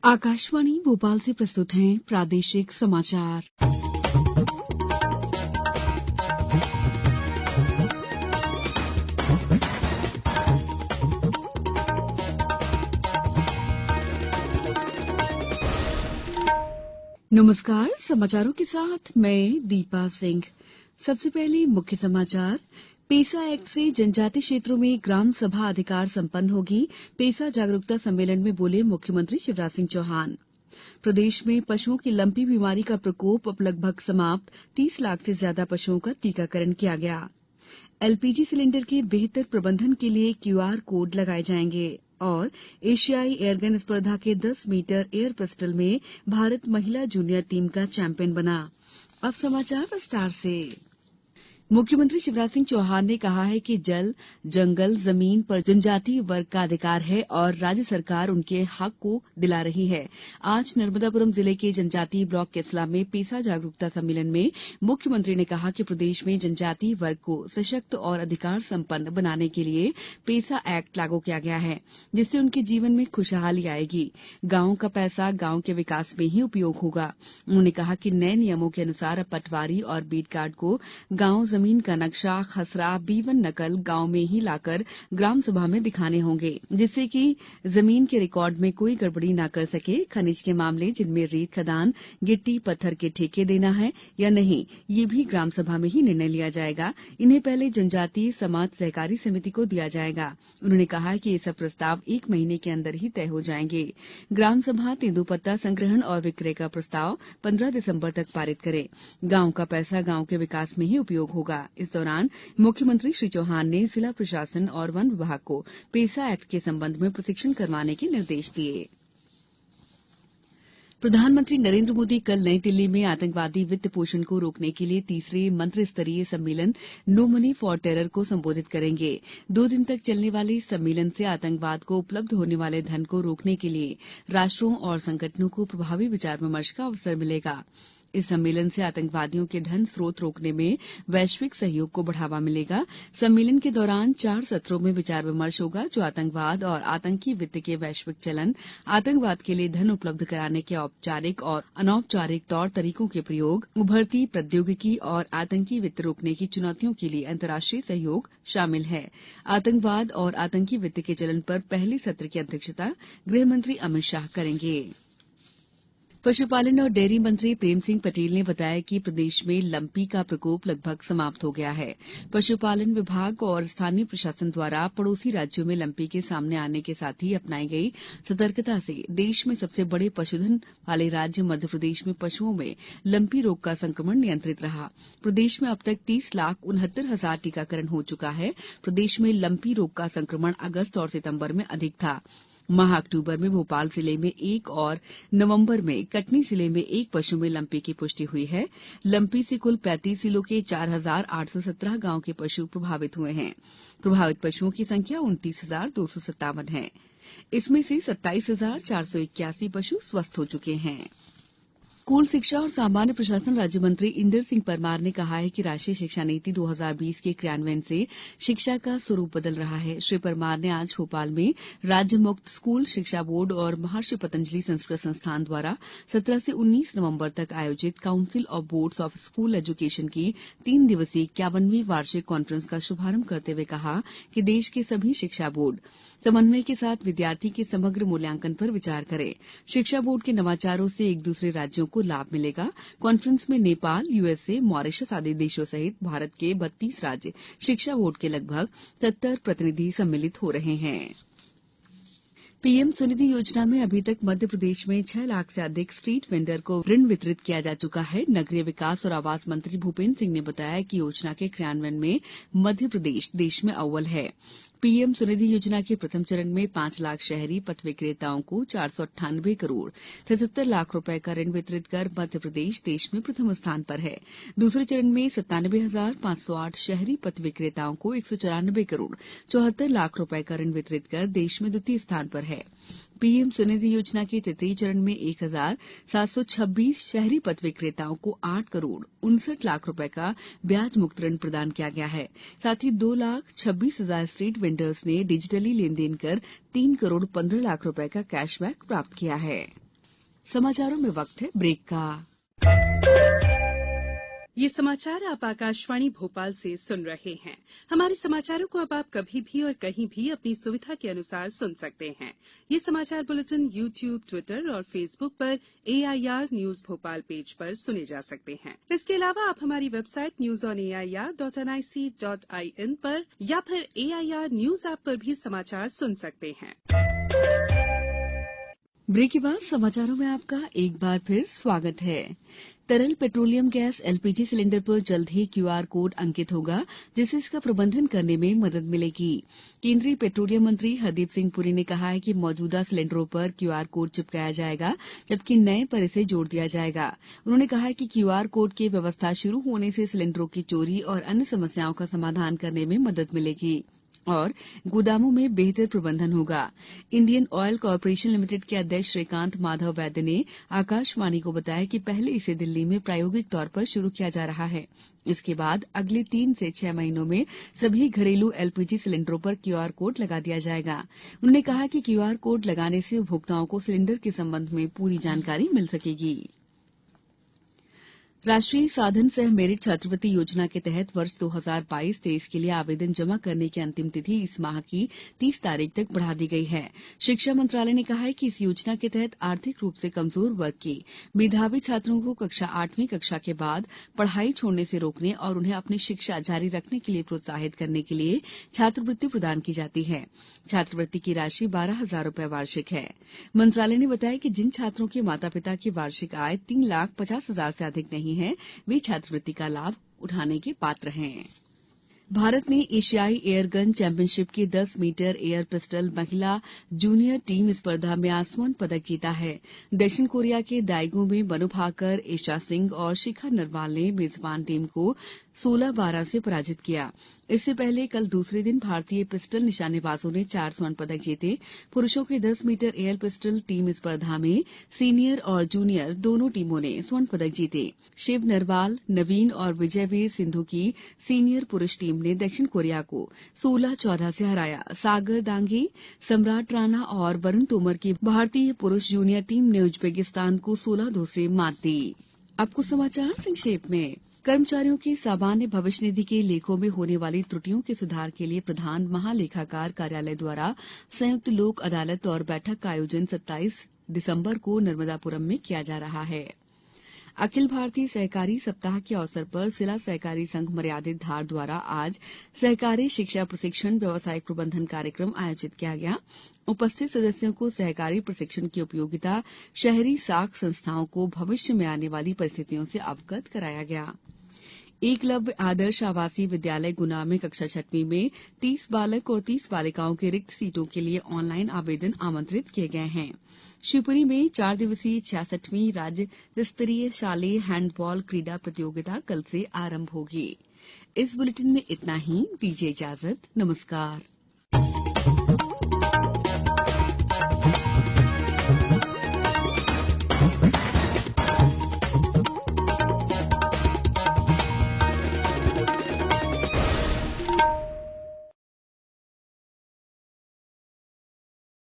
आकाशवाणी भोपाल से प्रस्तुत हैं प्रादेशिक समाचार। नमस्कार, समाचारों के साथ मैं दीपा सिंह। सबसे पहले मुख्य समाचार। पेसा एक्ट से जनजातीय क्षेत्रों में ग्राम सभा अधिकार संपन्न होगी। पेसा जागरूकता सम्मेलन में बोले मुख्यमंत्री शिवराज सिंह चौहान। प्रदेश में पशुओं की लंपी बीमारी का प्रकोप अब लगभग समाप्त। 30 लाख से ज्यादा पशुओं का टीकाकरण किया गया। एलपीजी सिलेंडर के बेहतर प्रबंधन के लिए क्यूआर कोड लगाए जाएंगे। और एशियाई एयरगन स्पर्धा के 10 मीटर एयर पिस्टल में भारत महिला जूनियर टीम का चैंपियन बना। अब समाचार विस्तार से। मुख्यमंत्री शिवराज सिंह चौहान ने कहा है कि जल, जंगल, जमीन पर जनजातीय वर्ग का अधिकार है और राज्य सरकार उनके हक को दिला रही है। आज नर्मदापुरम जिले के जनजातीय ब्लॉक केसला में पेसा जागरूकता सम्मेलन में मुख्यमंत्री ने कहा कि प्रदेश में जनजातीय वर्ग को सशक्त और अधिकार संपन्न बनाने के लिए पेसा एक्ट लागू किया गया है, जिससे उनके जीवन में खुशहाली आएगी। गांव का पैसा गांव के विकास में ही उपयोग होगा। उन्होंने कहा कि नए नियमों के अनुसार अब पटवारी और बीट कार्ड को गांव जमीन का नक्शा, खसरा, B1 नकल गांव में ही लाकर ग्राम सभा में दिखाने होंगे, जिससे कि जमीन के रिकॉर्ड में कोई गड़बड़ी न कर सके। खनिज के मामले जिनमें रेत खदान, गिट्टी पत्थर के ठेके देना है या नहीं, ये भी ग्राम सभा में ही निर्णय लिया जाएगा। इन्हें पहले जनजातीय समाज सहकारी समिति को दिया जाएगा। उन्होंने कहा कि ये सब प्रस्ताव 1 महीने के अंदर ही तय हो जाएंगे। ग्राम सभा तेंदुपत्ता संग्रहण और विक्रय का प्रस्ताव 15 दिसंबर तक पारित करे। गांव का पैसा गांव के विकास में ही उपयोग होगा। इस दौरान मुख्यमंत्री श्री चौहान ने जिला प्रशासन और वन विभाग को पेसा एक्ट के संबंध में प्रशिक्षण करवाने के निर्देश दिए। प्रधानमंत्री नरेंद्र मोदी कल नई दिल्ली में आतंकवादी वित्त पोषण को रोकने के लिए तीसरे मंत्री स्तरीय सम्मेलन नो मनी फॉर टेरर को संबोधित करेंगे। 2 दिन तक चलने वाले इस सम्मेलन से आतंकवाद को उपलब्ध होने वाले धन को रोकने के लिए राष्ट्रों और संगठनों को प्रभावी विचार विमर्श का अवसर मिलेगा। इस सम्मेलन से आतंकवादियों के धन स्रोत रोकने में वैश्विक सहयोग को बढ़ावा मिलेगा। सम्मेलन के दौरान 4 सत्रों में विचार विमर्श होगा, जो आतंकवाद और आतंकी वित्त के वैश्विक चलन, आतंकवाद के लिए धन उपलब्ध कराने के औपचारिक और अनौपचारिक तौर तरीकों के प्रयोग, उभरती प्रौद्योगिकी और आतंकी वित्त रोकने की चुनौतियों के लिए अंतर्राष्ट्रीय सहयोग शामिल है। आतंकवाद और आतंकी वित्त के चलन पर पहले सत्र की अध्यक्षता गृहमंत्री अमित शाह करेंगे। पशुपालन और डेयरी मंत्री प्रेम सिंह पटेल ने बताया कि प्रदेश में लंपी का प्रकोप लगभग समाप्त हो गया है। पशुपालन विभाग और स्थानीय प्रशासन द्वारा पड़ोसी राज्यों में लंपी के सामने आने के साथ ही अपनाई गई सतर्कता से देश में सबसे बड़े पशुधन वाले राज्य मध्य प्रदेश में पशुओं में लंपी रोग का संक्रमण नियंत्रित रहा। प्रदेश में अब तक 30,69,000 टीकाकरण हो चुका है। प्रदेश में लंपी रोग का संक्रमण अगस्त और सितंबर में अधिक था। माह अक्टूबर में भोपाल जिले में 1 और नवंबर में कटनी जिले में 1 पशु में लंपी की पुष्टि हुई है। लंपी से कुल 35 जिलों के 4,817 गांव के पशु प्रभावित हुए हैं। प्रभावित पशुओं की संख्या 29,257 है। इसमें से 27,481 पशु स्वस्थ हो चुके हैं। स्कूल शिक्षा और सामान्य प्रशासन राज्य मंत्री इंदर सिंह परमार ने कहा है कि राष्ट्रीय शिक्षा नीति 2020 के क्रियान्वयन से शिक्षा का स्वरूप बदल रहा है। श्री परमार ने आज भोपाल में राज्य मुक्त स्कूल शिक्षा बोर्ड और महर्षि पतंजलि संस्कृत संस्थान द्वारा 17 से 19 नवंबर तक आयोजित council of boards of school education की 3 दिवसीय 51वीं वार्षिक कॉन्फ्रेंस का शुभारंभ करते हुए कहा कि देश के सभी शिक्षा बोर्ड समन्वय के साथ विद्यार्थी के समग्र मूल्यांकन पर विचार करें। शिक्षा बोर्ड के नवाचारों से एक दूसरे राज्यों को लाभ मिलेगा। कॉन्फ्रेंस में नेपाल, यूएसए, मॉरिशस आदि देशों सहित भारत के 32 राज्य शिक्षा बोर्ड के लगभग 70 प्रतिनिधि सम्मिलित हो रहे हैं। पीएम स्वनिधि योजना में अभी तक मध्य प्रदेश में 6 लाख से अधिक स्ट्रीट वेंडर को ऋण वितरित किया जा चुका है। नगरीय विकास और आवास मंत्री भूपेन्द्र सिंह ने बताया कि योजना के क्रियान्वयन में मध्य प्रदेश देश में अव्वल है। पीएम स्वनिधि योजना के प्रथम चरण में 5 लाख शहरी पथ विक्रेताओं को 498 करोड़ 77 लाख रुपए का ऋण वितरित कर मध्य प्रदेश देश में प्रथम स्थान पर है। दूसरे चरण में 97,508 शहरी पथ विक्रेताओं को 194 करोड़ 74 लाख रुपए का ऋण वितरित कर देश में द्वितीय स्थान पर है। पीएम स्वनिधि योजना के तृतीय चरण में 1,726 शहरी पथ विक्रेताओं को 8 करोड़ 59 लाख रुपए का ब्याज मुक्त ऋण प्रदान किया गया है। साथ ही 2,26,000 स्ट्रीट वेंडर्स ने डिजिटली लेन देन कर 3 करोड़ 15 लाख रुपए का कैशबैक प्राप्त किया है। समाचारों में वक्त है ब्रेक का। ये समाचार आप आकाशवाणी भोपाल से सुन रहे हैं। हमारे समाचारों को अब आप कभी भी और कहीं भी अपनी सुविधा के अनुसार सुन सकते हैं। ये समाचार बुलेटिन YouTube, ट्विटर और फेसबुक पर AIR न्यूज भोपाल पेज पर सुने जा सकते हैं। इसके अलावा आप हमारी वेबसाइट newsonair.nic.in पर या फिर AIR न्यूज ऐप पर भी समाचार सुन सकते हैं। ब्रेक के बाद समाचारों में आपका एक बार फिर स्वागत है। तरल पेट्रोलियम गैस LPG सिलेंडर पर जल्द ही QR कोड अंकित होगा, जिससे इसका प्रबंधन करने में मदद मिलेगी। केंद्रीय पेट्रोलियम मंत्री हरदीप सिंह पुरी ने कहा है कि मौजूदा सिलेंडरों पर QR कोड चिपकाया जाएगा, जबकि नए पर इसे जोड़ दिया जाएगा। उन्होंने कहा है कि QR कोड की व्यवस्था शुरू होने से सिलेंडरों की चोरी और अन्य समस्याओं का समाधान करने में मदद मिलेगी और गोदामों में बेहतर प्रबंधन होगा। इंडियन ऑयल कॉर्पोरेशन लिमिटेड के अध्यक्ष श्रीकांत माधव वैद्य ने आकाशवाणी को बताया कि पहले इसे दिल्ली में प्रायोगिक तौर पर शुरू किया जा रहा है। इसके बाद अगले 3 से 6 महीनों में सभी घरेलू LPG सिलेंडरों पर QR कोड लगा दिया जाएगा। उन्होंने कहा कि QR कोड लगाने से उपभोक्ताओं को सिलेंडर के संबंध में पूरी जानकारी मिल सकेगी। राष्ट्रीय साधन सह मेरिट छात्रवृत्ति योजना के तहत वर्ष 2022-23 के लिए आवेदन जमा करने की अंतिम तिथि इस माह की 30 तारीख तक बढ़ा दी गई है। शिक्षा मंत्रालय ने कहा है कि इस योजना के तहत आर्थिक रूप से कमजोर वर्ग के मेधावी छात्रों को कक्षा 8वीं कक्षा के बाद पढ़ाई छोड़ने से रोकने और उन्हें अपनी शिक्षा जारी रखने के लिए प्रोत्साहित करने के लिए छात्रवृत्ति प्रदान की जाती है। छात्रवृत्ति की राशि 12,000 रूपये वार्षिक है। मंत्रालय ने बताया कि जिन छात्रों के माता पिता की वार्षिक आय 3,50,000 से अधिक नहीं है, वे छात्रवृत्ति का लाभ उठाने के पात्र हैं। भारत ने एशियाई एयरगन चैंपियनशिप की 10 मीटर एयर पिस्टल महिला जूनियर टीम स्पर्धा में आज स्वर्ण पदक जीता है। दक्षिण कोरिया के दाएगो में मनु भाकर, ईशा सिंह और शिखा नरवाल ने मेजबान टीम को 16-12 से पराजित किया। इससे पहले कल दूसरे दिन भारतीय पिस्टल निशानेबाजों ने 4 स्वर्ण पदक जीते। पुरुषों के 10 मीटर एयर पिस्टल टीम स्पर्धा में सीनियर और जूनियर दोनों टीमों ने स्वर्ण पदक जीते। शिव नरवाल, नवीन और विजयवीर सिंधु की सीनियर पुरुष टीम ने दक्षिण कोरिया को 16-14 से हराया। सागर दांगी, सम्राट राणा और वरुण तोमर की भारतीय पुरुष जूनियर टीम ने उज्बेकिस्तान को 16-2 से मात दी। अब कुछ समाचार संक्षेप में। कर्मचारियों की सामान्य भविष्य निधि के लेखों में होने वाली त्रुटियों के सुधार के लिए प्रधान महालेखाकार कार्यालय द्वारा संयुक्त लोक अदालत और बैठक का आयोजन 27 दिसंबर को नर्मदापुरम में किया जा रहा है। अखिल भारतीय सहकारी सप्ताह के अवसर पर जिला सहकारी संघ मर्यादित धार द्वारा आज सहकारी शिक्षा प्रशिक्षण व्यावसायिक प्रबंधन कार्यक्रम आयोजित किया गया। उपस्थित सदस्यों को सहकारी प्रशिक्षण की उपयोगिता, शहरी साख संस्थाओं को भविष्य में आने वाली परिस्थितियों से अवगत कराया गया। एकलव्य आदर्श आवासीय विद्यालय गुना में कक्षा 6वीं में 30 बालक और 30 बालिकाओं की रिक्त सीटों के लिए ऑनलाइन आवेदन आमंत्रित किए गए हैं। शिवपुरी में 4 दिवसीय 66वीं राज्य स्तरीय शालेय हैंडबॉल क्रीडा प्रतियोगिता कल से आरंभ होगी। इस बुलेटिन में इतना ही। दीजिए इजाजत। नमस्कार।